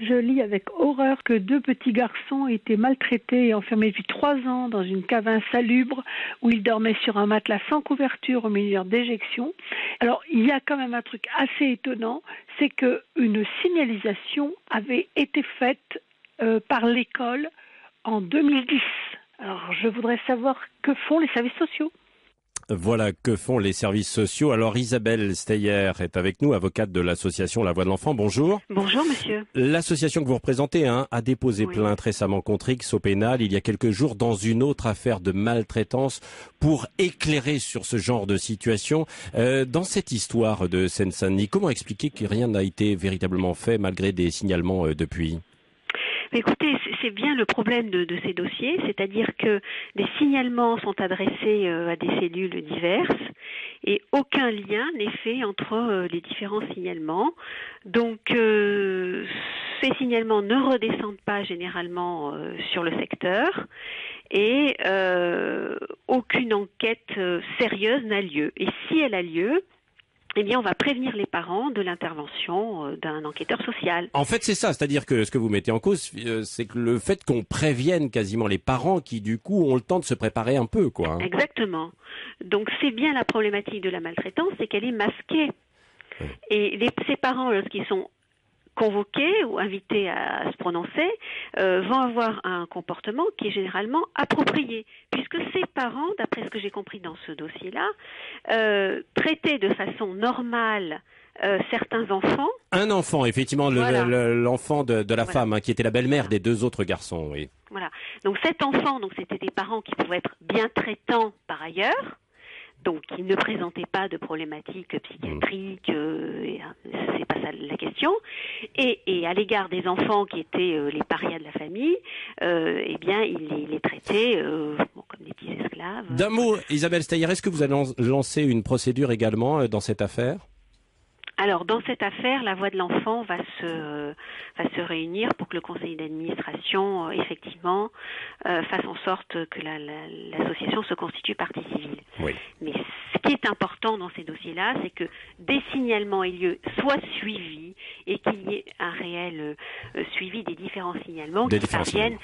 Je lis avec horreur que 2 petits garçons étaient maltraités et enfermés depuis 3 ans dans une cave insalubre où ils dormaient sur un matelas sans couverture au milieu de leur déjection. Alors, il y a quand même un truc assez étonnant, c'est qu'une signalisation avait été faite par l'école en 2010. Alors, je voudrais savoir que font les services sociaux. Voilà, que font les services sociaux. Alors Isabelle Steyer est avec nous, avocate de l'association La Voix de l'Enfant. Bonjour. Bonjour monsieur. L'association que vous représentez a déposé plainte récemment contre X au pénal il y a quelques jours dans une autre affaire de maltraitance pour éclairer sur ce genre de situation. Dans cette histoire de Seine-Saint-Denis, comment expliquer que rien n'a été véritablement fait malgré des signalements depuis ? Écoutez, c'est bien le problème de ces dossiers, c'est-à-dire que des signalements sont adressés à des cellules diverses et aucun lien n'est fait entre les différents signalements. Donc ces signalements ne redescendent pas généralement sur le secteur et aucune enquête sérieuse n'a lieu. Et si elle a lieu, eh bien, on va prévenir les parents de l'intervention d'un enquêteur social. En fait, c'est ça. C'est-à-dire que ce que vous mettez en cause, c'est que le fait qu'on prévienne quasiment les parents qui, du coup, ont le temps de se préparer un peu, quoi. Exactement. Donc, c'est bien la problématique de la maltraitance, c'est qu'elle est masquée. Oui. Et ces parents, lorsqu'ils sont convoqués ou invités à se prononcer, vont avoir un comportement qui est généralement approprié, puisque ces parents, d'après ce que j'ai compris dans ce dossier-là, traitaient de façon normale certains enfants. Un enfant, effectivement, voilà. L'enfant de la femme, qui était la belle-mère des 2 autres garçons, oui. Voilà. Donc cet enfant, c'était des parents qui pouvaient être bien traitants par ailleurs. Donc, ils ne présentaient pas de problématiques psychiatriques, c'est pas ça la question. Et à l'égard des enfants qui étaient les parias de la famille, eh bien, ils les traitaient comme des petits esclaves. D'un mot, Isabelle Steyer, est-ce que vous allez lancer une procédure également dans cette affaire ? Alors, dans cette affaire, la Voix de l'Enfant va se réunir pour que le conseil d'administration, effectivement, fasse en sorte que l'association se constitue partie civile. Oui. Mais ce qui est important dans ces dossiers-là, c'est que des signalements aient lieu, soient suivis, et qu'il y ait un réel suivi des différents signalements qui parviennent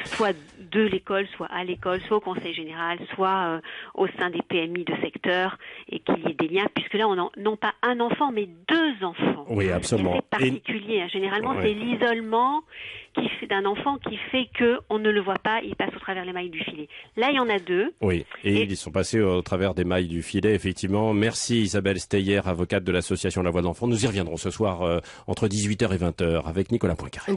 soit de l'école, soit à l'école, soit au conseil général, soit au sein des PMI de secteur, et qu'il y ait des liens, puisque là, on non pas un enfant, mais 2 enfants. Oui, absolument. C'est particulier. Généralement, c'est l'isolement d'un enfant qui fait qu'on ne le voit pas, il passe au travers les mailles du filet. Là, il y en a 2. Oui, et ils sont passés au travers des mailles du filet, effectivement. Merci Isabelle Steyer, avocate de l'association La Voix de l'Enfant. Nous y reviendrons ce soir entre 18h et 20h avec Nicolas Poincaré.